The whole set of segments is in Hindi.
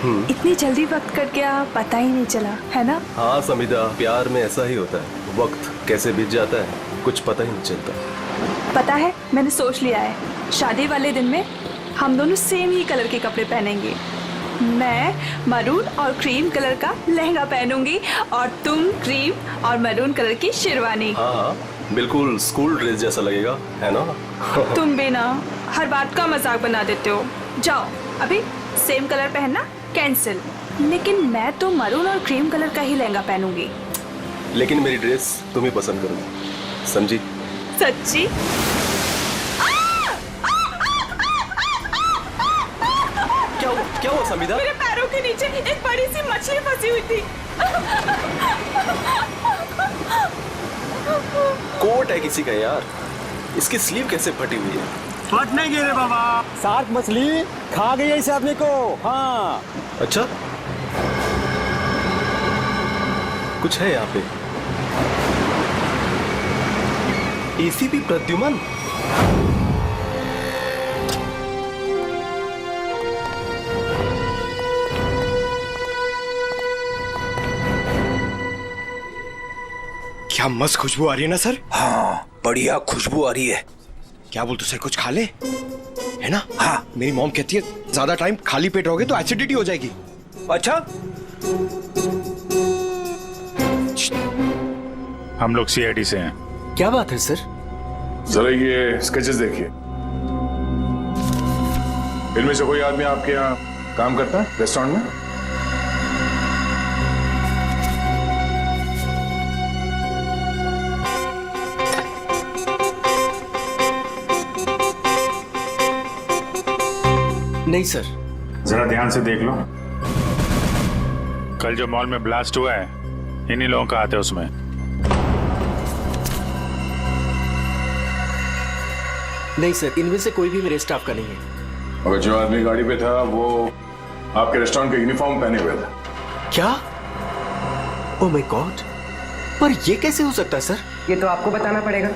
इतनी जल्दी वक्त कट गया, पता ही नहीं चला, है ना? हाँ समिता, प्यार में ऐसा ही होता है, वक्त कैसे बीत जाता है कुछ पता ही नहीं चलता। पता है, मैंने सोच लिया है, शादी वाले दिन में हम दोनों सेम ही कलर के कपड़े पहनेंगे। मैं मरून और क्रीम कलर का लहंगा पहनूंगी और तुम क्रीम और मरून कलर की शेरवानी। हाँ, बिल्कुल स्कूल ड्रेस जैसा लगेगा, है ना? तुम भी ना हर बात का मजाक बना देते हो। जाओ, अभी सेम कलर पहनना कैंसिल। लेकिन मैं तो मरून और क्रीम कलर का ही लहंगा पहनूंगी। लेकिन मेरी ड्रेस तुम ही पसंद करोगी, समझी? सच्ची? क्या हुआ समिता? मेरे पैरों के नीचे एक बड़ी सी मछली फंसी हुई थी। कोट है किसी का यार, इसकी स्लीव कैसे फटी हुई है? फट नहीं गिरे बाबा, शार्क मछली खा गई है इस आदमी को। हाँ अच्छा, कुछ है यहाँ पे। एसीपी प्रद्युमन, क्या मस्त खुशबू आ रही है ना सर? हाँ, बढ़िया खुशबू आ रही है। क्या बोलते सर, कुछ खा ले, है ना? हाँ, मेरी मॉम कहती है ज्यादा टाइम खाली पेट रहोगे तो एसिडिटी हो जाएगी। अच्छा, हम लोग सीआईडी से हैं। क्या बात है सर? जरा ये स्केचेस देखिए। इनमें से कोई आदमी आपके यहाँ काम करता है रेस्टोरेंट में? नहीं सर। जरा ध्यान से देख लो। कल जो मॉल में ब्लास्ट हुआ है, इन्हीं लोगों का हाथ है उसमें। नहीं सर, इनमें से कोई भी मेरे स्टाफ का नहीं है। और जो आदमी गाड़ी पे था वो आपके रेस्टोरेंट का यूनिफॉर्म पहने हुए था। क्या? ओह माय गॉड, पर ये कैसे हो सकता है सर? ये तो आपको बताना पड़ेगा।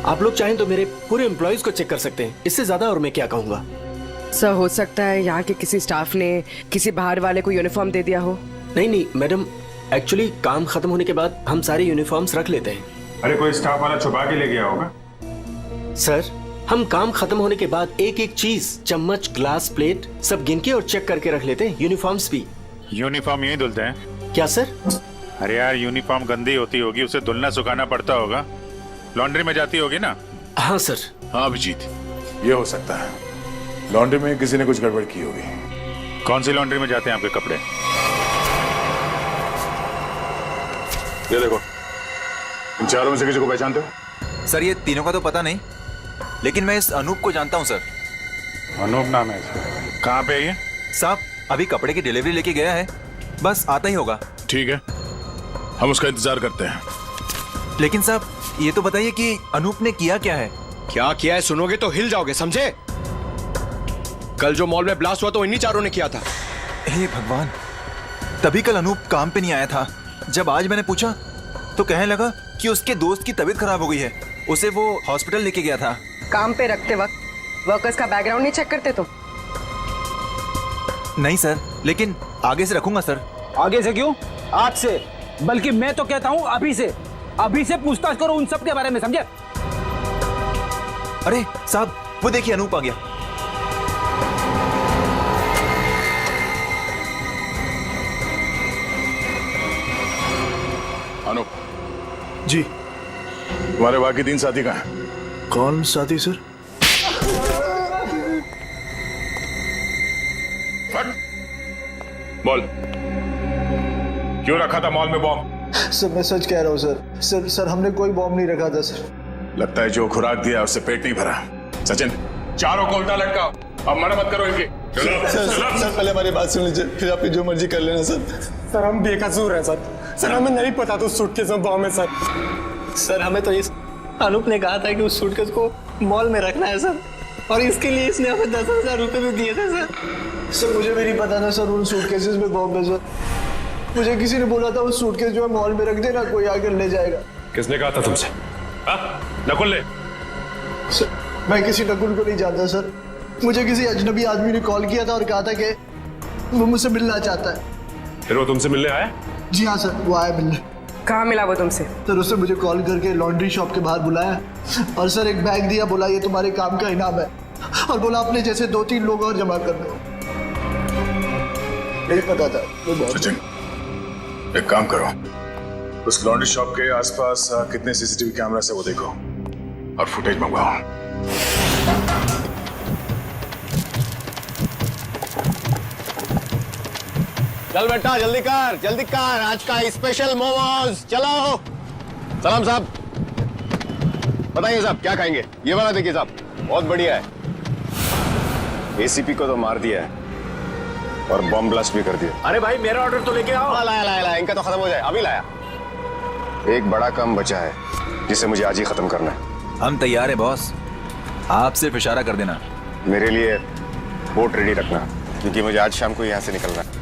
आप लोग चाहें तो मेरे पूरे एम्प्लॉइज को चेक कर सकते हैं, इससे ज्यादा और मैं क्या कहूंगा। सर, हो सकता है यहाँ के किसी स्टाफ ने किसी बाहर वाले को यूनिफॉर्म दे दिया हो। नहीं मैडम, एक्चुअली काम खत्म होने के बाद हम सारे यूनिफॉर्म्स रख लेते हैं। अरे कोई स्टाफ वाला छुपा के ले गया होगा। सर, हम काम खत्म होने के बाद एक एक चीज, चम्मच, ग्लास, प्लेट सब गिन के और चेक करके रख लेते हैं, यूनिफॉर्म्स भी। यूनिफॉर्म यही धुलते हैं? क्या सर? अरे यार, यूनिफॉर्म गंदी होती होगी, उसे धुलना सुखाना पड़ता होगा, लॉन्ड्री में जाती होगी ना? हाँ सर। हाँ अभिजीत, ये हो सकता है, लॉन्ड्री में किसी ने कुछ गड़बड़ की होगी। कौन सी लॉन्ड्री में जाते हैं आपके कपड़े? ये देखो, इन चारों में से किसी को पहचानते हो? सर ये तीनों का तो पता नहीं, लेकिन मैं इस अनूप को जानता हूँ सर। अनूप नाम है इसका। कहाँ पे है ये? साहब अभी कपड़े की डिलीवरी लेके गया है, बस आता ही होगा। ठीक है, हम उसका इंतजार करते हैं। लेकिन साहब ये तो बताइए कि अनूप ने किया क्या है? क्या किया है सुनोगे तो हिल जाओगे, समझे? कल जो मॉल में ब्लास्ट हुआ तो इन्हीं चारों ने किया था। हे भगवान, तभी कल अनूप काम पे नहीं आया था। जब आज मैंने पूछा तो कहने लगा कि उसके दोस्त की तबीयत खराब हो गई है, उसे वो हॉस्पिटल लेके गया था। काम पे रखते वक्त वर्कर्स का बैकग्राउंड नहीं चेक करते तो? नहीं सर, लेकिन आगे से रखूंगा सर। आगे से क्यों, आज से। बल्कि मैं तो कहता हूँ अभी से पूछताछ करो उन सब के बारे में, समझे? अरे साहब वो देखिए अनूप आ गया। अनूप जी। तुम्हारे बाकी 3 साथी कहाँ हैं? कौन साथी सर? फट बोल, क्यों रखा था मॉल में बॉम्ब? सर मैं सच कह रहा हूँ सर हमने कोई बॉम्ब नहीं रखा था सर। लगता है जो खुराक दिया उससे पेट नहीं भरा। सचिन, चारों को उल्टा लटकाओ, अब मना मत करो इनकी। सर पहले हमारी बात सुन लीजिए, फिर आप जो मर्जी कर लेना सर। सर हम बेकसूर हैं सर हमें नहीं पता था सूटकेस में बॉम्ब है सर हमें तो इस अनूप ने कहा था कि उस सूटकेस को मॉल में रखना है सर, और इसके लिए इसने हमें 10,000 रुपए भी दिए थे सर मुझे भी नहीं पता था सर उन सूटकेसेस में बॉम्ब है सर। मुझे किसी ने बोला था उस सूटकेस जो है मॉल में रख देना, कोई आकर ले जाएगा। किसने कहा था तुमसे? नकुल ने? सर मैं किसी नकुल को नहीं जानता सर, मुझे किसी अजनबी आदमी ने कॉल किया था और कहा था कि वो मुझसे मिलना चाहता है। फिर वो तुमसे मिलने आया? जी हाँ सर, वो आया मिलने। कहाँ मिला वो तुमसे? सर उसने मुझे कॉल करके लॉन्ड्री शॉप के बाहर बुलाया और सर एक बैग दिया, बोला ये तुम्हारे काम का इनाम है, और बोला अपने जैसे 2-3 लोग और जमा कर दो। नहीं पता था वो बहुत। सचिन, एक काम करो, उस लॉन्ड्री शॉप के आसपास कितने सीसीटीवी कैमरा है वो देखो और फुटेज मंगवाओ। चल बेटा जल्दी कर आज का स्पेशल मोमोज। चलो सलाम साहब, बताइए साहब क्या खाएंगे? ये वाला देखिए साहब, बहुत बढ़िया है। एसीपी को तो मार दिया है और बम ब्लास्ट भी कर दिया। अरे भाई मेरा ऑर्डर तो लेके आओ। हाँ लाया, इनका तो खत्म हो जाए, अभी लाया। एक बड़ा काम बचा है जिसे मुझे आज ही खत्म करना है। हम तैयार है बॉस, आप सिर्फ इशारा कर देना। मेरे लिए बोट रेडी रखना, क्योंकि मुझे आज शाम को यहाँ से निकलना है।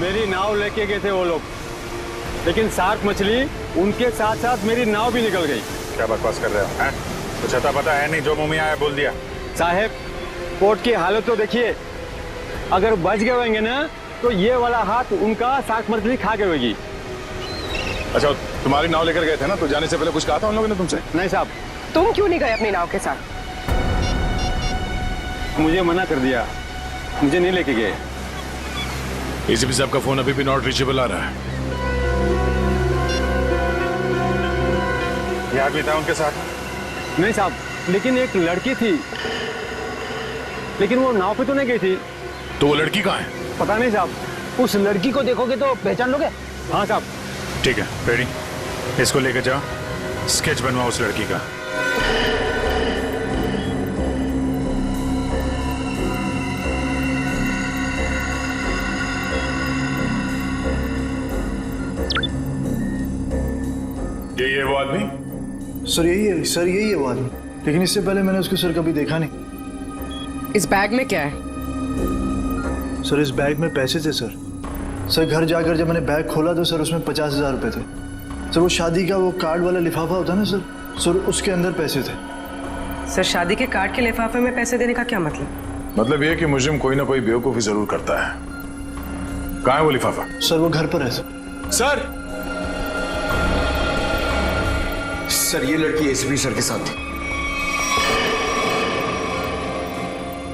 मेरी नाव लेके गए थे वो लोग, लेकिन शार्क मछली उनके साथ साथ मेरी नाव भी निकल गई। क्या बकवास कर रहे हो? हैं? कुछ अता पता है नहीं, जो मुंह में आया बोल दिया। साहब पोर्ट की हालत तो देखिए, अगर बच गए होंगे ना तो ये वाला हाथ उनका शार्क मछली खा के होगी। अच्छा, तुम्हारी नाव लेकर गए थे ना, तो जाने से पहले कुछ कहा था उन लोगों ने तुमसे? नहीं साहब, तुम क्यों नहीं गए अपनी नाव के साथ? मुझे मना कर दिया, मुझे नहीं लेके गए। एसीपी साहब का फोन अभी भी नॉट रीचेबल आ रहा है। ये आदमी था उनके साथ? नहीं साहब, लेकिन एक लड़की थी, लेकिन वो नाव पे तो नहीं गई थी। तो वो लड़की कहाँ है? पता नहीं साहब, उस लड़की को देखोगे तो पहचान लोगे। हाँ साहब। ठीक है रेडी, इसको लेकर जाओ, स्केच बनवाओ उस लड़की का। यही है वो आदमी? सर यही है वो आदमी, लेकिन इससे पहले मैंने उसको सर कभी देखा नहीं। इस बैग में क्या है? सर इस बैग में पैसे थे सर। सर घर जाकर जब मैंने बैग खोला तो सर उसमें 50,000 रुपये थे। सर वो शादी का वो कार्ड वाला लिफाफा होता है ना सर उसके अंदर पैसे थे। सर शादी के कार्ड के लिफाफे में पैसे देने का क्या मतलब? मतलब ये कि मुजरिम कोई ना कोई बेवकूफी जरूर करता है। कहाँ है वो लिफाफा? सर वो घर पर है सर। सर ये लड़की एसीपी सर के साथ थी।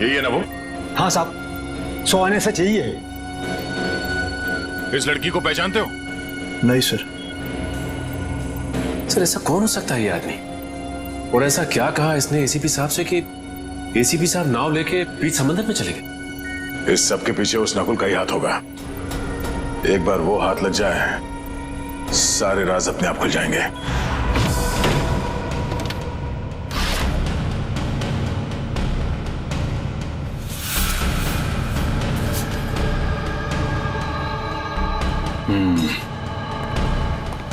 यही है ना वो? हाँ साहब, 100 आने से चाहिए। इस लड़की को पहचानते हो? नहीं सर। सर ऐसा कौन हो सकता है ये आदमी? और ऐसा क्या कहा इसने एसीपी साहब से कि एसीपी साहब नाव लेके बीच समंदर में चले गए? इस सब के पीछे उस नकुल का ही हाथ होगा। एक बार वो हाथ लग जाए, सारे राज अपने आप खुल जाएंगे।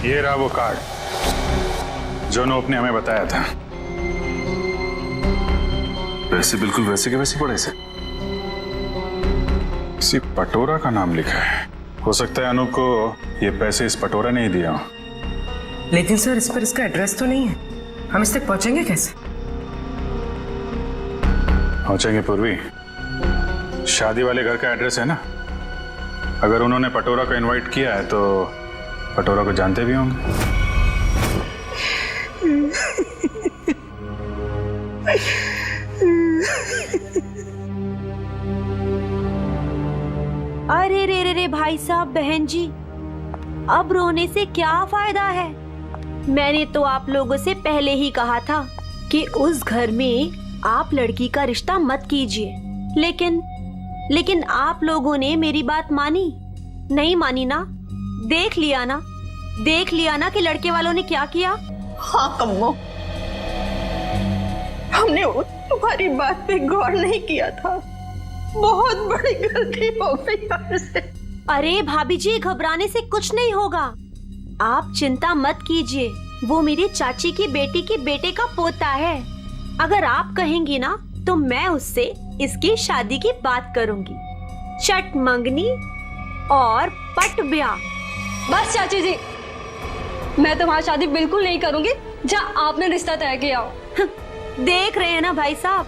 ये रहा वो कार्ड जो नोप ने हमें बताया था। पैसे बिल्कुल वैसे के वैसे पड़े से। किसी पटोरा का नाम लिखा है। हो सकता है अनूप को ये पैसे इस पटोरा ने ही दिया हो। लेकिन सर इस पर इसका एड्रेस तो नहीं है, हम इस तक पहुंचेंगे कैसे? पहुंचेंगे पूर्वी, शादी वाले घर का एड्रेस है ना। अगर उन्होंने पटोरा को इनवाइट किया है तो पटोरा को जानते भी होंगे। अरे रे भाई साहब, बहन जी, अब रोने से क्या फायदा है? मैंने तो आप लोगों से पहले ही कहा था कि उस घर में आप लड़की का रिश्ता मत कीजिए, लेकिन आप लोगों ने मेरी बात मानी नहीं मानी ना? देख लिया ना कि लड़के वालों ने क्या किया। हाँ कम्मो, हमने तुम्हारी बात पे गौर नहीं किया था, बहुत बड़ी गलती हो गई हमसे। अरे भाभी जी, घबराने से कुछ नहीं होगा, आप चिंता मत कीजिए। वो मेरी चाची की बेटी के बेटे का पोता है। अगर आप कहेंगी ना तो मैं उससे इसकी शादी की बात करूंगी। चट मंगनी और पट ब्याह। बस चाची जी, मैं तुम्हारी शादी बिल्कुल नहीं करूंगी जहाँ आपने रिश्ता तय किया हो। देख रहे हैं ना भाई साहब,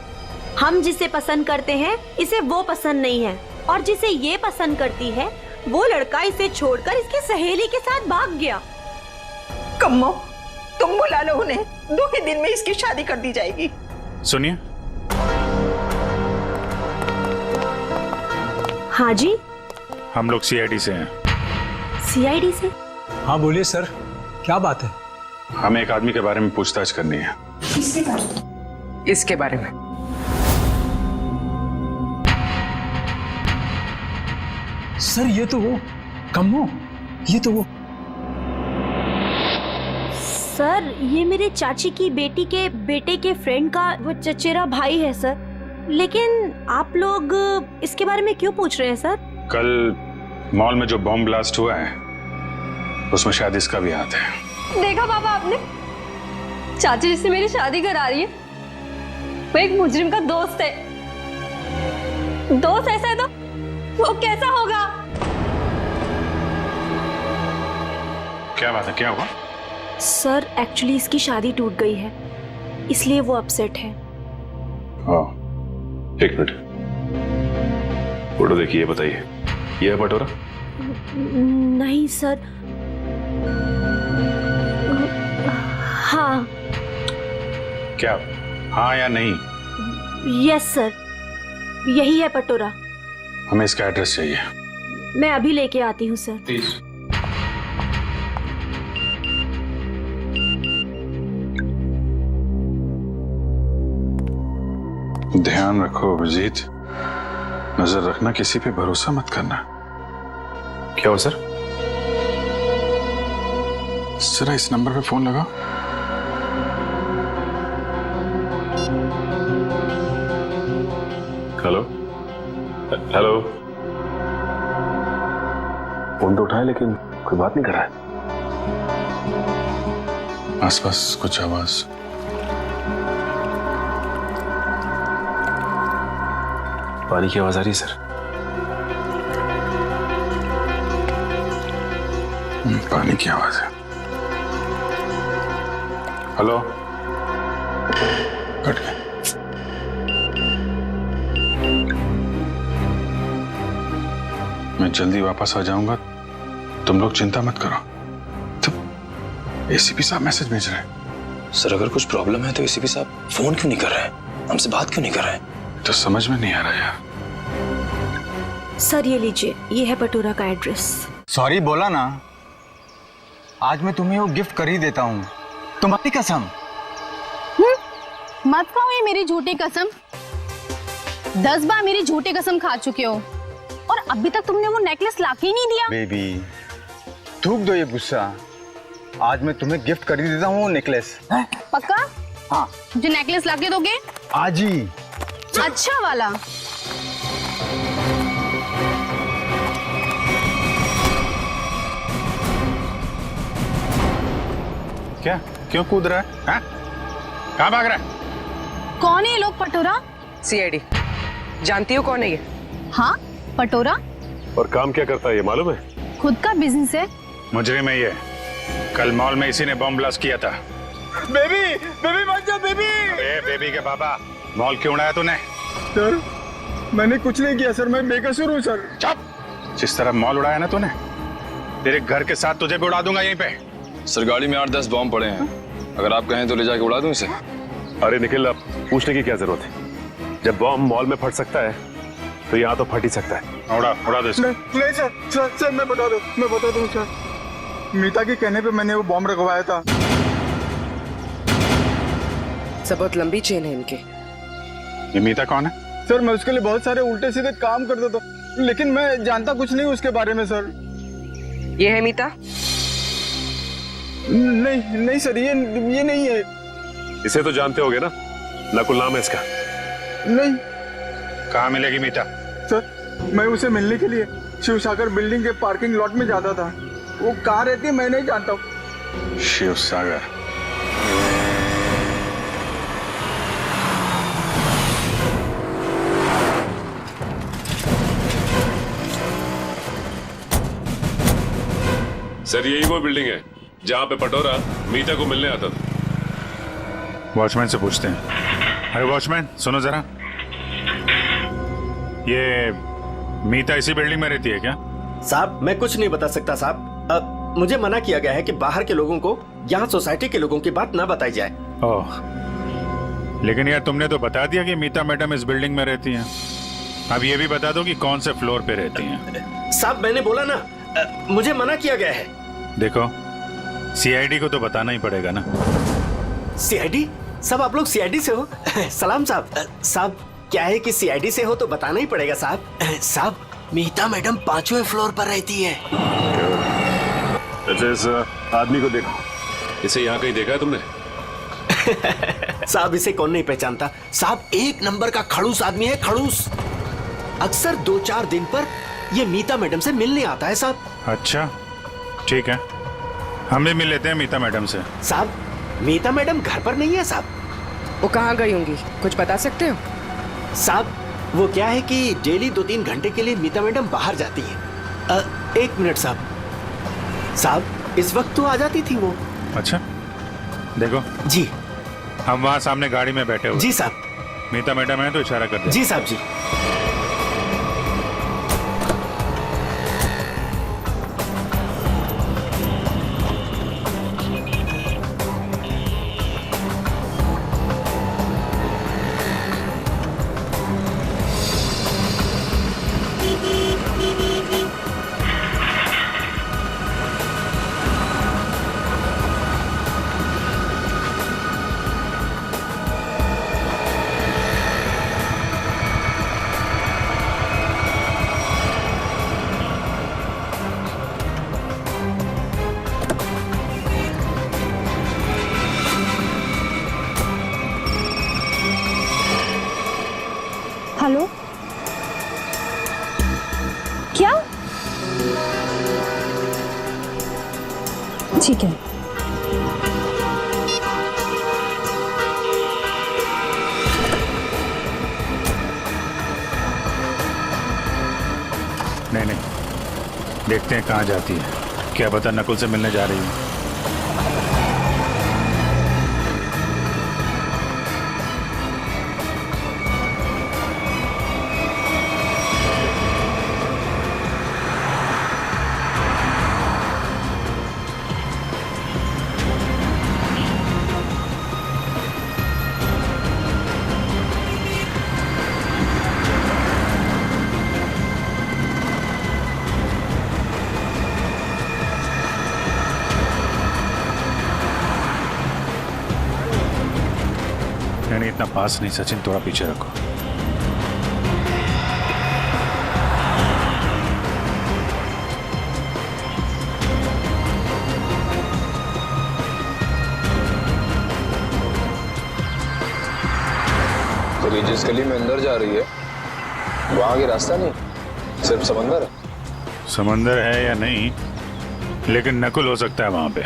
हम जिसे पसंद करते हैं इसे वो पसंद नहीं है, और जिसे ये पसंद करती है वो लड़का इसे छोड़कर इसकी सहेली के साथ भाग गया। कम्मो, तुम बुला लो उन्हें, 2 ही दिन में इसकी शादी कर दी जाएगी। सुनिए। हाँ जी। हम लोग सीआईडी से हैं। सीआईडी से? हाँ बोलिए सर, क्या बात है? हमें एक आदमी के बारे में पूछताछ करनी है। इसके बारे में? सर ये तो वो कम्मो, ये तो वो। सर ये मेरे चाची की बेटी के बेटे के फ्रेंड का वो चचेरा भाई है सर। लेकिन आप लोग इसके बारे में क्यों पूछ रहे हैं सर? कल मॉल में जो बॉम्ब ब्लास्ट हुआ है उसमें शायद इसका भी हाथ है। देखा पापा आपने, चाची जिससे मेरी शादी करा रही है वो एक मुजरिम का दोस्त है। दोस्त ऐसा है तो वो कैसा होगा? क्या बात है, क्या हुआ? सर एक्चुअली इसकी शादी टूट गई है, इसलिए वो अपसेट है। हाँ, एक मिनट, फोटो देखिए, बताइए ये है पटोरा? नहीं सर। हाँ। क्या हाँ या नहीं? यस सर, यही है पटोरा। हमें इसका एड्रेस चाहिए। मैं अभी लेके आती हूँ सर। प्लीज। ध्यान रखो अभिजीत, नजर रखना, किसी पे भरोसा मत करना। क्या हो सर? जरा इस नंबर पे फोन लगाओ। हेलो हेलो, फोन तो उठाए लेकिन कोई बात नहीं कर रहा है। आसपास कुछ आवाज? पानी की आवाज आ रही है सर। पानी की आवाज है। हेलो, कट गया। मैं जल्दी वापस आ जाऊंगा, तुम लोग चिंता मत करो। तो एसीपी साहब मैसेज भेज रहे हैं। सर अगर कुछ प्रॉब्लम है तो एसीपी साहब फोन क्यों नहीं कर रहे हैं, हमसे बात क्यों नहीं कर रहे हैं? तो समझ में नहीं आ रहा यार। सर ये लीजिए, ये है पटोरा का एड्रेस। सॉरी बोला ना, आज मैं तुम्हें वो गिफ्ट कर ही देता हूँ, तुम्हारी कसम। मत खाओ ये मेरी झूठी कसम। 10 बार मेरी झूठी कसम खा चुके हो और अभी तक तुमने वो नेकलेस लाके ही नहीं दिया। बेबी थूक दो ये गुस्सा, आज मैं तुम्हें गिफ्ट कर ही देता हूँ वो नेकलेस। पक्का? हाँ। जो नेकलेस लाके दोगे? आज ही। अच्छा वाला। क्या, क्यों कूद रहा है? हाँ? कहाँ भाग रहा है? कौन है ये लोग? पटोरा? सीआईडी। जानती हो कौन है ये? हाँ पटोरा। और काम क्या करता है ये मालूम है? खुद का बिजनेस है। मुजरिम है ये, कल मॉल में इसी ने बॉम्ब ब्लास्ट किया था। बेबी, बेबी मत जाओ बेबी। बेबी के बाबा, मॉल क्यों उड़ाया तूने? सर मैंने कुछ नहीं किया सर, मैं बेकसूर हूँ सर। चुप! जिस तरह मॉल उड़ाया ना तूने, तेरे घर के साथ तुझे भी उड़ा दूंगा यहीं पे। सर गाड़ी में 8-10 बॉम्ब पड़े हैं, अगर आप कहें तो ले जाके उड़ा दूं इसे। अरे निखिल, अब पूछने की क्या जरूरत है? जब बॉम्ब मॉल में फट सकता है तो यहाँ तो फट ही सकता है। उड़ा दो इसे। नहीं सर, मैं बता दूँ सर, मीता के कहने पे मैंने वो बॉम्ब रखवाया था। सब बहुत लंबी चेन है इनके। ये मीता कौन है? सर मैं उसके लिए बहुत सारे उल्टे सीधे काम करता था, लेकिन मैं जानता कुछ नहीं उसके बारे में सर। ये है मीता? नहीं सर, ये नहीं है। इसे तो जानते होगे ना, नकुल नाम है इसका। नहीं। कहाँ मिलेगी मीता? सर मैं उसे मिलने के लिए शिव सागर बिल्डिंग के पार्किंग लॉट में जाता था, वो कहाँ रहती है मैं नहीं जानता हूँ। शिव सागर? सर यही वो बिल्डिंग है जहाँ पे पटोरा मीता को मिलने आता था। वॉचमैन से पूछते हैं। अरे वॉचमैन सुनो जरा, ये मीता इसी बिल्डिंग में रहती है क्या? साहब मैं कुछ नहीं बता सकता साहब। मुझे मना किया गया है कि बाहर के लोगों को यहाँ सोसाइटी के लोगों की बात ना बताई जाए। ओह, लेकिन यार तुमने तो बता दिया कि मीता मैडम इस बिल्डिंग में रहती हैं। अब ये भी बता दो कि कौन से फ्लोर पे रहती हैं। साहब मैंने बोला ना, मुझे मना किया गया है। देखो, सीआईडी को तो बताना ही पड़ेगा ना। सीआईडी? सब आप लोग सीआईडी से हो? सलाम साहब। साहब क्या है कि सीआईडी से हो तो बताना ही पड़ेगा साहब। साहब मीता मैडम 5वें फ्लोर पर रहती है। अच्छा, इस आदमी को देखो। इसे यहाँ कहीं देखा है तुमने? साहब इसे कौन नहीं पहचानता। साहब 1 नंबर का खड़ूस आदमी है, खड़ूस। अक्सर 2-4 दिन पर ये मीता मैडम से मिलने आता है साहब। अच्छा ठीक है, हम भी मिल लेते हैं मीता मैडम से। साहब मीता मैडम घर पर नहीं है साहब। वो कहाँ गई होंगी, कुछ बता सकते हो? साहब वो क्या है कि डेली 2-3 घंटे के लिए मीता मैडम बाहर जाती है। 1 मिनट साहब। साहब इस वक्त तो आ जाती थी वो। अच्छा देखो जी, हम वहाँ सामने गाड़ी में बैठे हुए। जी साहब। मीता मैडम है तो इशारा कर दे। जी साहब जी। हेलो, क्या? ठीक है। नहीं, देखते हैं कहाँ जाती है। क्या पता नकुल से मिलने जा रही है। नहीं, इतना पास नहीं सचिन, थोड़ा पीछे रखो। तो ये जिस गली में अंदर जा रही है वहां आगे रास्ता नहीं, सिर्फ समंदर है। समंदर है या नहीं, लेकिन नकुल हो सकता है वहां पे।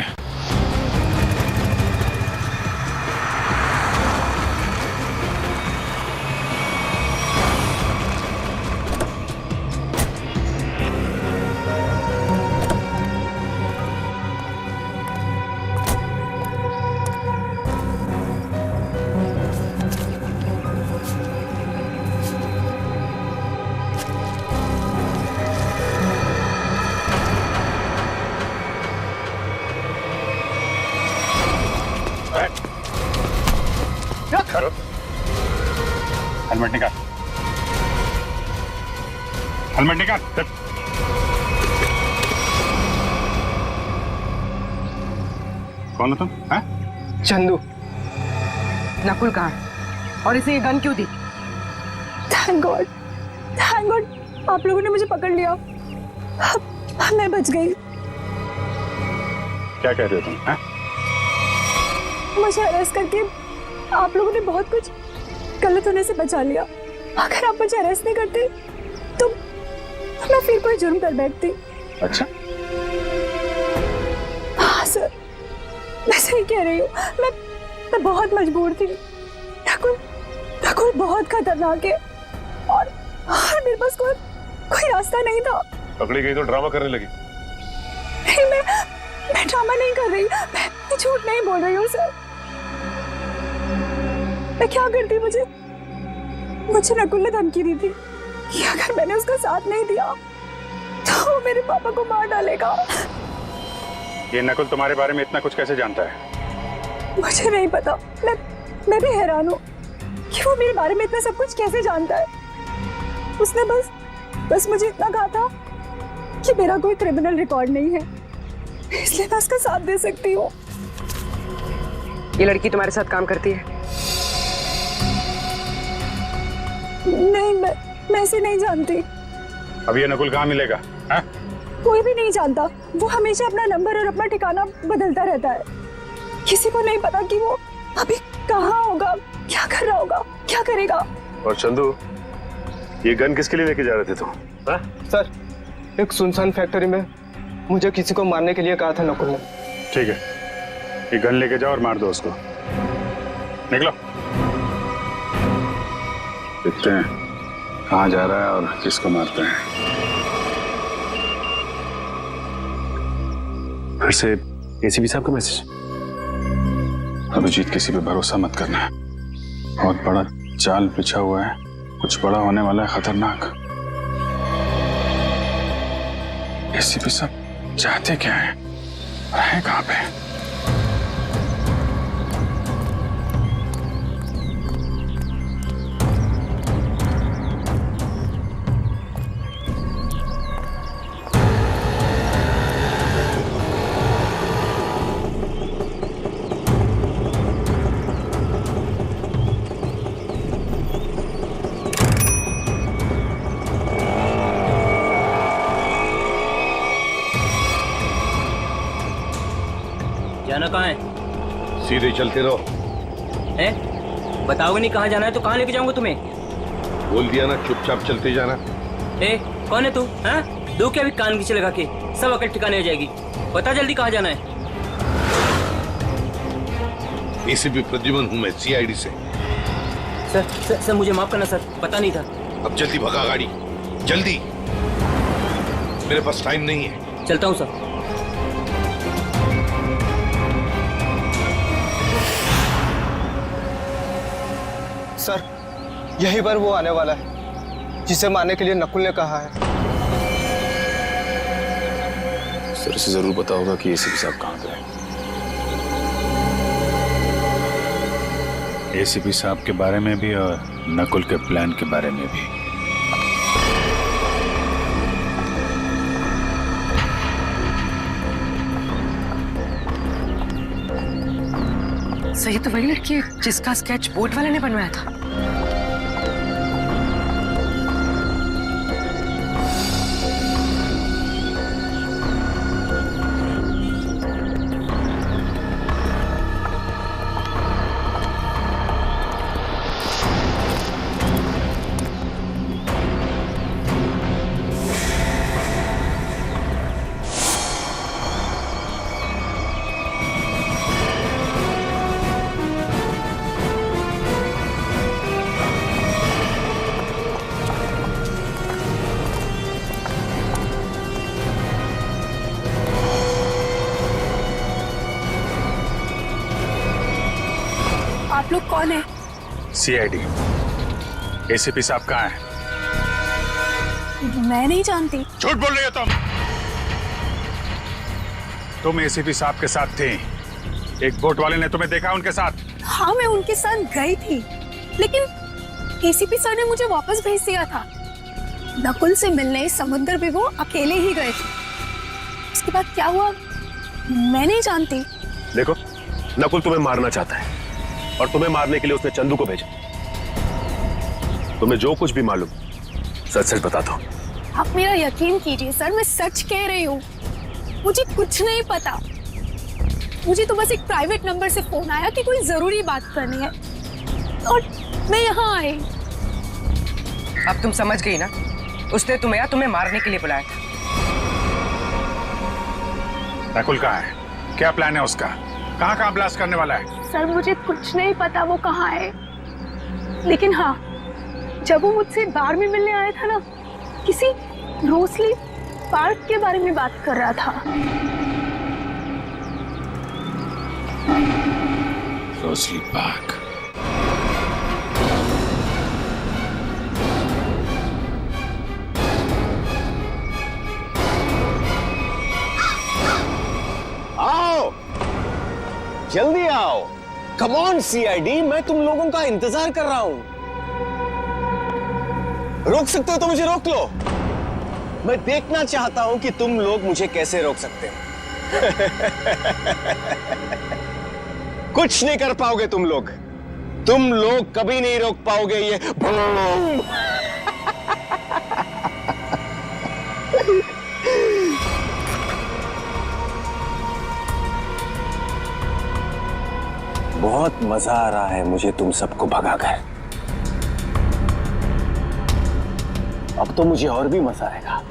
हेलमेट निकाल, हेलमेट निकाल। कौन हो तुम? चंदू। नकुल कहाँ? और इसे ये गन क्यों दी? थैंक गॉड, आप लोगों ने मुझे पकड़ लिया। मैं बच गई। क्या कह रहे हो तुम? मुझे अरेस्ट करके आप लोगों ने बहुत कुछ गलत होने से बचा लिया। अगर आप मुझे अरेस्ट नहीं करते तो मैं फिर कोई जुर्म कर बैठती। अच्छा, हाँ सर, मैं सही कह रही हूँ। मैं बहुत मजबूर थी। नकुल बहुत खतरनाक है और मेरे पास कोई रास्ता नहीं था। पकड़ी गई तो ड्रामा करने लगी। नहीं, मैं ड्रामा नहीं कर रही, मैं झूठ नहीं बोल रही हूँ सर। मैं क्या करती, मुझे नकुल ने धमकी दी थी कि अगर मैंने उसका साथ नहीं दिया तो वो मेरे पापा को मार डालेगा। ये नकुल तुम्हारे बारे में इतना कुछ कैसे जानता है? मुझे नहीं पता, मैं भी हैरान हूँ कि वो मेरे बारे में इतना सब कुछ कैसे जानता है। उसने बस मुझे इतना कहा था कि मेरा कोई क्रिमिनल रिकॉर्ड नहीं है, इसलिए मैं उसका साथ दे सकती हूँ। ये लड़की तुम्हारे साथ काम करती है? नहीं, मैं इसे नहीं जानती। अब ये नकुल कहाँ मिलेगा? है? कोई भी नहीं जानता। वो हमेशा अपना नंबर और अपना ठिकाना बदलता रहता है। किसी को नहीं पता कि वो अभी कहाँ होगा, क्या कर रहा होगा, क्या करेगा। और चंदू, ये गन किसके लिए लेके जा रहे थे तुम? सर, एक सुनसान फैक्ट्री में मुझे किसी को मारने के लिए कहा था नकुल ने। ठीक है, ये गन लेके जाओ और मार दो उसको। निकलो। देखते हैं कहाँ जा रहा है और किसको मारते हैं। फिर से एसीपी साहब का मैसेज। अभिजीत, किसी पे भरोसा मत करना। बहुत बड़ा जाल बिछा हुआ है, कुछ बड़ा होने वाला है, खतरनाक। एसीपी साहब चाहते क्या है, रहे कहाँ पे? जाना कहाँ है? सीधे चलते रहो। हैं? बताओगे नहीं कहाँ जाना है तो कहाँ लेके जाऊंगा तुम्हें? बोल दिया ना, चुपचाप चलते जाना। कौन है तू? हाँ? दो क्या भी कान खींचे लगा के, सब अकल ठिकाने आ जाएगी। बता जल्दी कहाँ जाना है? एसीपी प्रद्युमन हूँ मैं, सीआईडी से। सर मुझे माफ करना सर, पता नहीं था। अब जल्दी भगा गाड़ी, जल्दी, मेरे पास टाइम नहीं है। चलता हूँ सर। सर, यही बार वो आने वाला है जिसे मारने के लिए नकुल ने कहा है। सर से जरूर पता होगा कि एसीपी साहब कहाँ पे है। एसीपी साहब के बारे में भी और नकुल के प्लान के बारे में भी। सही तो वही लड़की है जिसका स्केच बोर्ड वाले ने बनवाया था। आप लोग कौन है? सीआईडी। एसीपी साहब कहाँ है? मैं नहीं जानती। झूठ बोल रही हो तुम एसीपी साहब के साथ थे। एक बोट वाले ने तुम्हें देखा उनके साथ? हाँ, मैं उनके साथ गई थी, लेकिन एसीपी सर ने मुझे वापस भेज दिया था। नकुल से मिलने समुद्र भी वो अकेले ही गए थे। उसके बाद क्या हुआ मैं नहीं जानती। देखो, नकुल तुम्हें मारना चाहता है और तुम्हें मारने के लिए उसने चंदू को भेजा। तुम्हें जो कुछ भी मालूम सच सच बता दो। आप मेरा यकीन कीजिए सर, मैं सच कह रही हूँ। मुझे कुछ नहीं पता। मुझे तो बस एक प्राइवेट नंबर से फोन आया कि कोई जरूरी बात करनी है और मैं यहाँ आई। अब तुम समझ गई ना, उसने तुम्हें मारने के लिए बुलाया था। नकुल कहाँ है? क्या प्लान है उसका? कहाँ ब्लास्ट करने वाला है? सर मुझे कुछ नहीं पता वो कहाँ है, लेकिन हाँ, जब वो मुझसे बार में मिलने आया था ना, किसी रोसली पार्क के बारे में बात कर रहा था। Rosalie park? जल्दी आओ। कम ऑन सीआईडी, मैं तुम लोगों का इंतजार कर रहा हूं। रोक सकते हो तो मुझे रोक लो। मैं देखना चाहता हूं कि तुम लोग मुझे कैसे रोक सकते हो। कुछ नहीं कर पाओगे तुम लोग कभी नहीं रोक पाओगे ये बूम। बहुत मजा आ रहा है मुझे तुम सबको भगाकर। अब तो मुझे और भी मजा आएगा।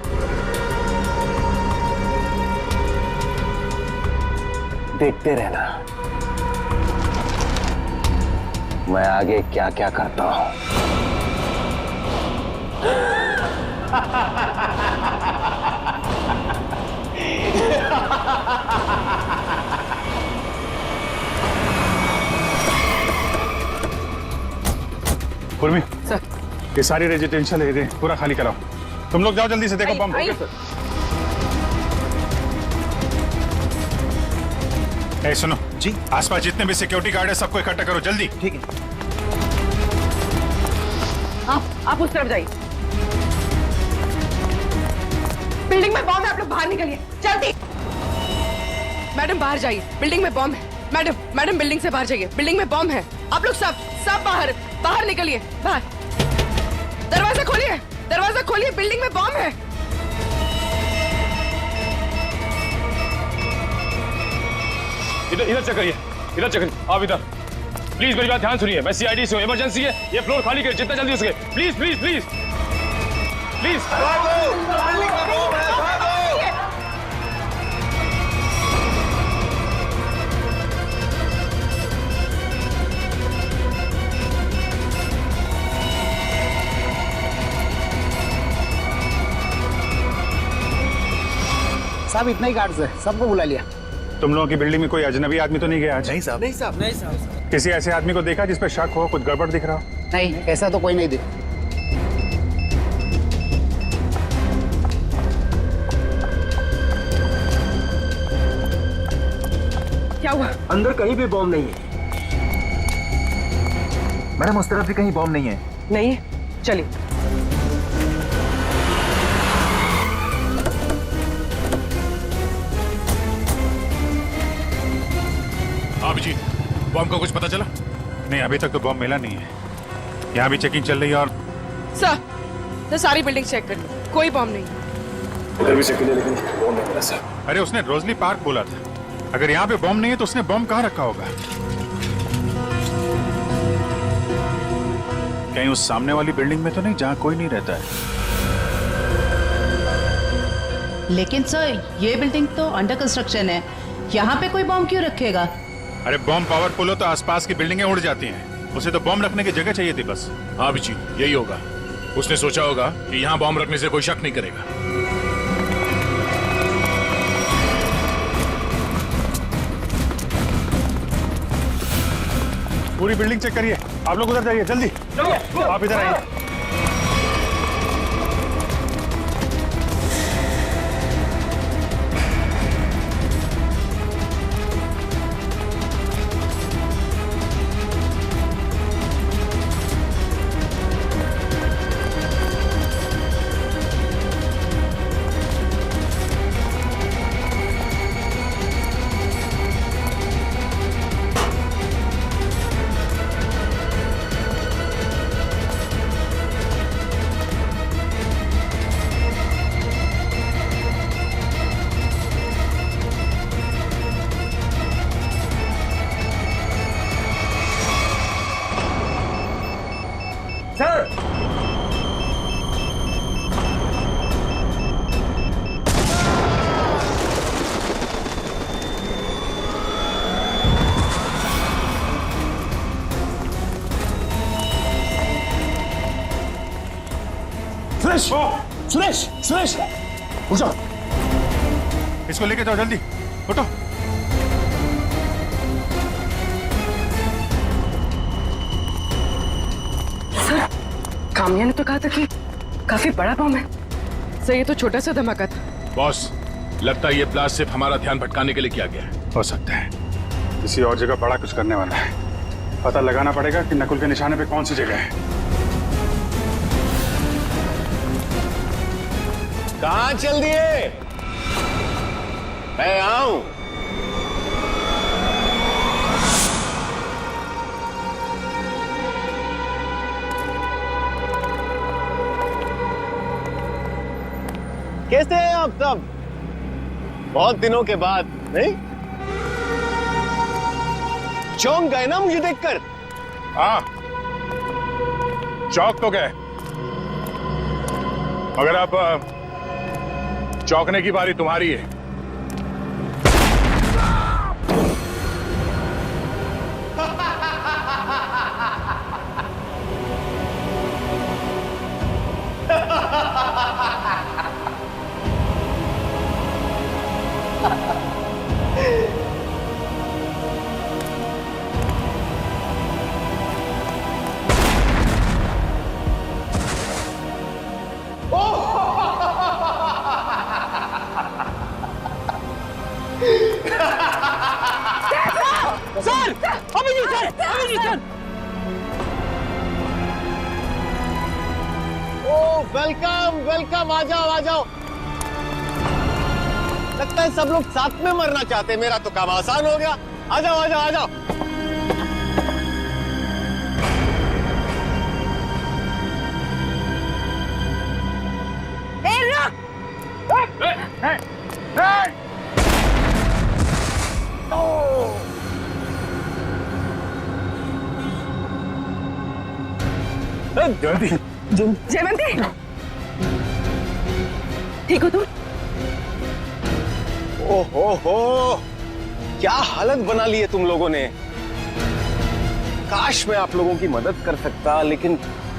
देखते रहना मैं आगे क्या क्या करता हूं। पूर्वी सर, ये सारी रेजिडेंशियल एरिया पूरा खाली कराओ। तुम लोग जाओ जल्दी से, देखो बम। ए सुनो जी, आसपास जितने भी सिक्योरिटी गार्ड है सबको इकट्ठा करो जल्दी। ठीक है। आप उस तरफ जाइए। बिल्डिंग में बॉम्ब है, आप लोग बाहर निकलिए जल्दी। मैडम बाहर जाइए, बिल्डिंग में बॉम्ब है। मैडम बिल्डिंग से बाहर जाइए, बिल्डिंग में बॉम्ब है। आप लोग सब बाहर निकलिए, बाहर। दरवाजा खोलिए, बिल्डिंग में बॉम्ब है। इधर चेक करिए, आप इधर प्लीज मेरी बात ध्यान सुनिए। मैं सीआईडी से हूं, इमरजेंसी है, ये फ्लोर खाली करिए जितना जल्दी हो सके। Please please please please. साहब इतना ही गार्ड्स है, सबको बुला लिया। तुम लोगों की बिल्डिंग में कोई अजनबी आदमी तो नहीं गया आज? नहीं साहब। नहीं साहब। किसी ऐसे आदमी को देखा जिस पे शक हो, कुछ गड़बड़ दिख रहा हो? नहीं, ऐसा तो कोई नहीं दिख। क्या हुआ? अंदर कहीं भी बॉम्ब नहीं है। मैडम उस तरफ भी कहीं बॉम्ब नहीं है। नहीं है, चलिए। जी, बॉम्ब का कुछ पता चला? नहीं, अभी तक तो बॉम्ब मिला नहीं है। यहाँ भी चेकिंग चल रही है। और सर सारी बिल्डिंग चेक कर ली, कोई बॉम्ब नहीं। इधर भी चेक किया लेकिन बॉम्ब नहीं मिला सर। अरे उसने रोजली पार्क बोला था। अगर यहाँ पे बॉम्ब नहीं है तो उसने बॉम्ब कहाँ रखा होगा? कहीं उस सामने वाली बिल्डिंग में तो नहीं जहाँ कोई नहीं रहता है? लेकिन सर ये बिल्डिंग तो अंडर कंस्ट्रक्शन है, यहाँ पे कोई बॉम्ब क्यों रखेगा? अरे बॉम्ब पावरफुल हो तो आसपास की बिल्डिंगें उड़ जाती हैं। उसे तो बॉम्ब रखने की जगह चाहिए थी बस। हाँ जी, यही होगा। उसने सोचा होगा कि यहाँ बॉम्ब रखने से कोई शक नहीं करेगा। पूरी बिल्डिंग चेक करिए। आप लोग उधर जाइए जल्दी। आप इधर आइए। सुरेश उठो। इसको लेके जाओ जल्दी, उठो। सर काम्या ने तो कहा था कि काफी बड़ा बम है। सर ये तो छोटा सा धमाका था। बॉस, लगता है ये ब्लास्ट सिर्फ हमारा ध्यान भटकाने के लिए किया गया है। हो सकता है। किसी और जगह बड़ा कुछ करने वाला है। पता लगाना पड़ेगा कि नकुल के निशाने पे कौन सी जगह है। कहाँ चल दिए? मैं आऊं। कैसे हैं आप सब? बहुत दिनों के बाद, नहीं? चौंक गए ना मुझे देखकर? हाँ, चौक तो गए, मगर अब चौंकने की बारी तुम्हारी है। Sir, Abhijit sir, Abhijit sir. ओ वेलकम वेलकम, आ जाओ आ जाओ। लगता है सब लोग साथ में मरना चाहते हैं। मेरा तो काम आसान हो गया। आ जाओ आ जाओ आ जाओ। जल्दी जयवंती, ठीक हो तुम? ओहो, क्या हालत बना ली है तुम लोगों ने। काश मैं आप लोगों की मदद कर सकता, लेकिन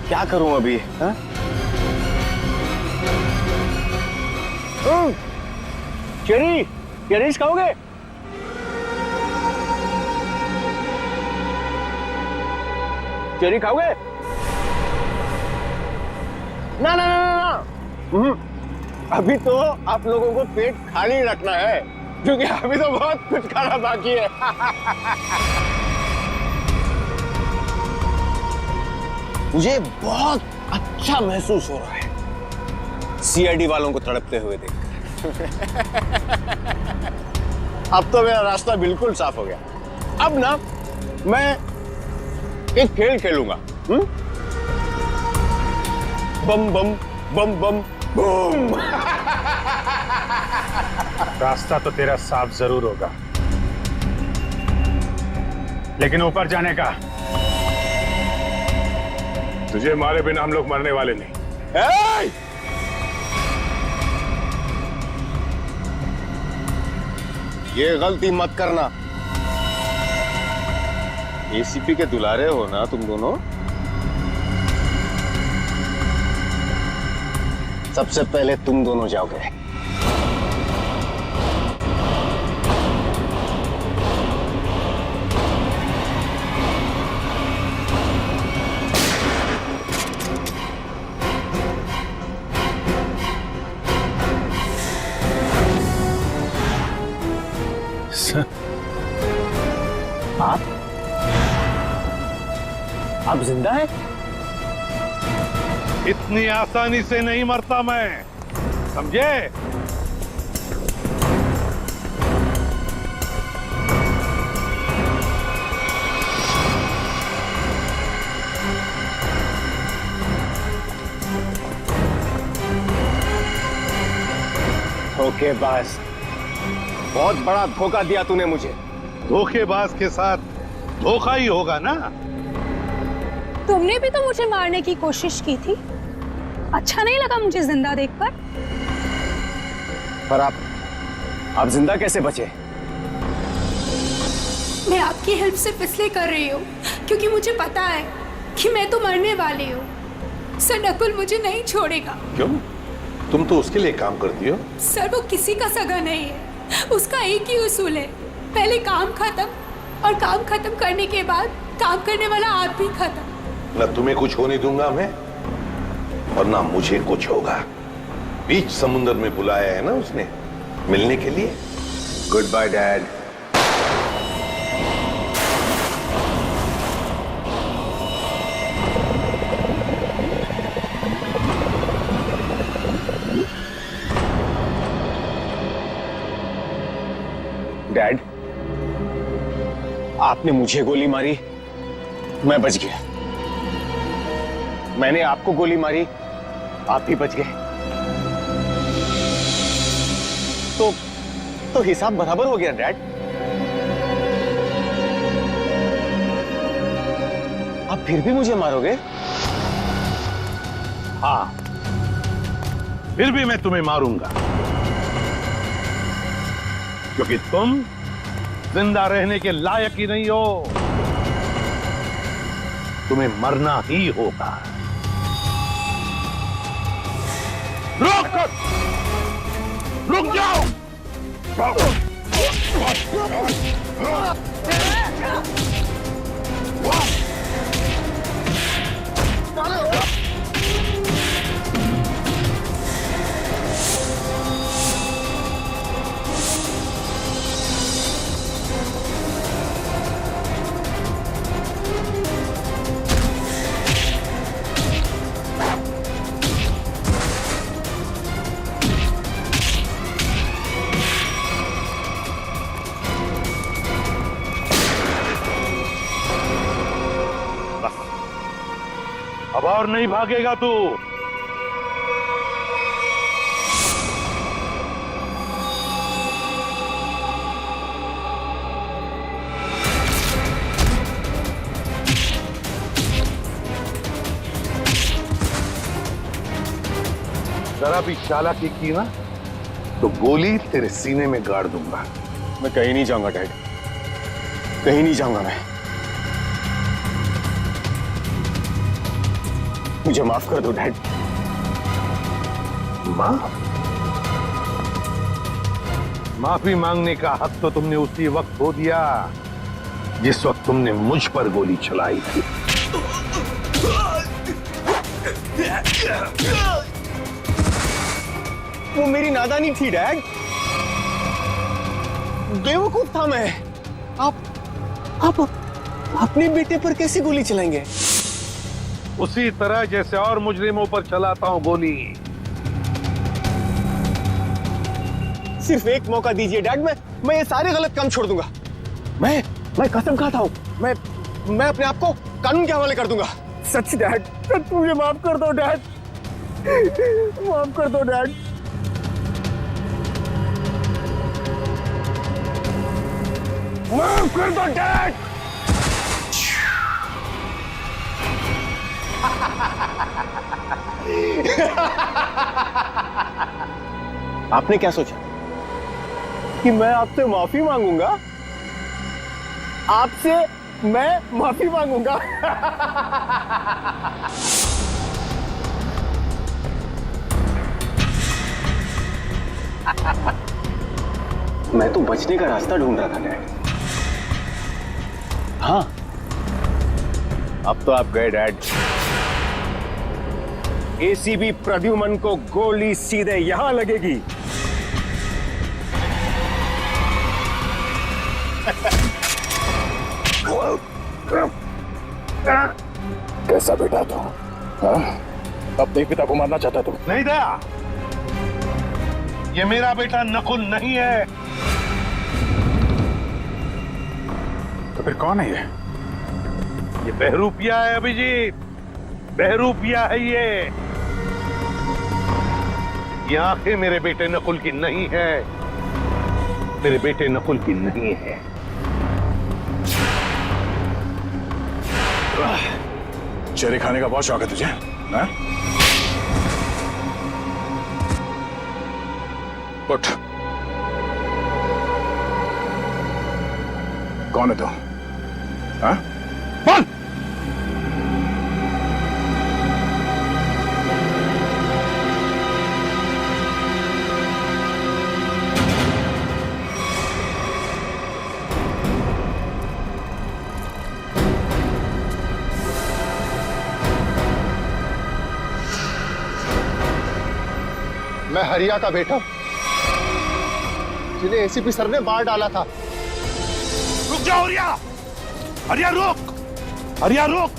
क्या करूं अभी। हाँ? चेरीज खाओगे? चेरी खाओगे? ना ना ना ना, अभी तो आप लोगों को पेट खाली रखना है, क्योंकि अभी तो बहुत कुछ खाना बाकी है। मुझे बहुत अच्छा महसूस हो रहा है सीआईडी वालों को तड़पते हुए देखकर। अब तो मेरा रास्ता बिल्कुल साफ हो गया। अब ना मैं एक खेल खेलूंगा। बम बम बम बम बूम। रास्ता तो तेरा साफ जरूर होगा, लेकिन ऊपर जाने का तुझे मारे बिना हम लोग मरने वाले नहीं। ये गलती मत करना। एसीपी के दुलारे हो ना तुम दोनों। सबसे पहले तुम दोनों जाओगे। आप जिंदा हैं? इतनी आसानी से नहीं मरता मैं, समझे? धोखेबाज, बहुत बड़ा धोखा दिया तूने मुझे। धोखेबाज के साथ धोखा ही होगा ना। तुमने भी तो मुझे मारने की कोशिश की थी। अच्छा नहीं लगा मुझे जिंदा देखकर। पर आप जिंदा कैसे बचे? मैं आपकी हेल्प सिर्फ इसलिए कर रही हूँ क्योंकि मुझे पता है कि मैं तो मरने वाली हूँ। सर, नकुल मुझे नहीं छोड़ेगा। क्यों? तुम तो उसके लिए काम करती हो। सर, वो किसी का सगा नहीं है। उसका एक ही उसूल है, पहले काम खत्म, और काम खत्म करने के बाद काम करने वाला आप भी खत्म। ना तुम्हें कुछ होने दूंगा मैं, और ना मुझे कुछ होगा। बीच समुद्र में बुलाया है ना उसने मिलने के लिए। Good bye dad. डैड, आपने मुझे गोली मारी, मैं बच गया। मैंने आपको गोली मारी, आप भी बच गए। तो हिसाब बराबर हो गया डैड। आप फिर भी मुझे मारोगे? हाँ, फिर भी मैं तुम्हें मारूंगा, क्योंकि तुम जिंदा रहने के लायक ही नहीं हो। तुम्हें मरना ही होगा। रुक जाओ! अब और नहीं भागेगा तू। जरा भी चालाकी की ना तो गोली तेरे सीने में गाड़ दूंगा। मैं कहीं नहीं जाऊंगा डैड, कहीं नहीं जाऊंगा मैं। मुझे माफ कर दो डैड। माफी मांगने का हक तो तुमने उसी वक्त खो दिया जिस वक्त तुमने मुझ पर गोली चलाई थी। वो मेरी नादानी थी डैड, बेवकूफ था मैं। आप अपने बेटे पर कैसे गोली चलाएंगे? उसी तरह जैसे और मुजरिमों पर चलाता हूं गोली। सिर्फ एक मौका दीजिए डैड, मैं ये सारे गलत काम छोड़ दूंगा। मैं कसम खाता हूं, मैं अपने आप को कानून के हवाले कर दूंगा। सच डैड, सच मुझे माफ कर दो डैड, माफ कर दो डैड। माफ कर दो डैड। आपने क्या सोचा कि मैं आपसे माफी मांगूंगा? आपसे मैं माफी मांगूंगा? मैं तो बचने का रास्ता ढूंढ रहा था डैड। हाँ, अब तो आप गए डैड। एसीबी प्रद्युमन को गोली सीधे यहां लगेगी। कैसा बेटा तू? अपने पिता को मारना चाहता तू? नहीं दया, ये मेरा बेटा नकुल नहीं है। तो फिर कौन है ये बहरूपिया है अभिजीत, बहरूपिया है ये आंखें मेरे बेटे नकुल की नहीं है, मेरे बेटे नकुल की नहीं है। चेहरे खाने का बहुत शौक है तुझे, ना? उठ। कौन है तू? हाँ? बोल। मैं हरिया का बेटा, जिन्हें एसीपी सर ने मार डाला था। रुक जाओ हरिया, हरिया रुक, हरिया रुक,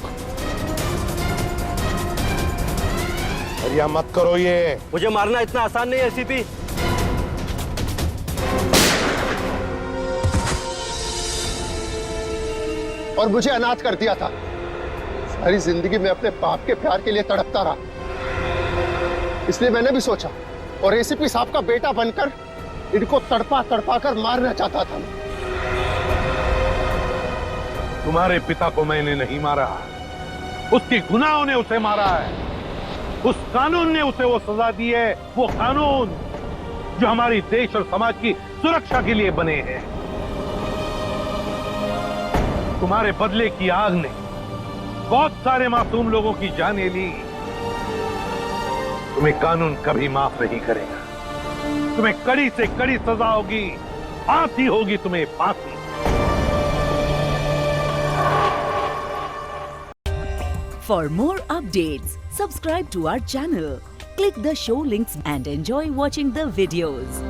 हरिया मत करो ये। मुझे मारना इतना आसान नहीं है एसीपी। और मुझे अनाथ कर दिया था। सारी जिंदगी में अपने बाप के प्यार के लिए तड़पता रहा। इसलिए मैंने भी सोचा और एसीपी साहब का बेटा बनकर इनको तड़पा तड़पा कर मारना चाहता था। तुम्हारे पिता को मैंने नहीं मारा, उसके गुनाहों ने उसे मारा है। उस कानून ने उसे वो सजा दी है, वो कानून जो हमारी देश और समाज की सुरक्षा के लिए बने हैं। तुम्हारे बदले की आग ने बहुत सारे मासूम लोगों की जानें ली। तुम्हें कानून कभी माफ नहीं करेगा। तुम्हें कड़ी से कड़ी सजा होगी, फांसी होगी, तुम्हें फांसी। For more updates, subscribe to our channel, click the show links and enjoy watching the videos.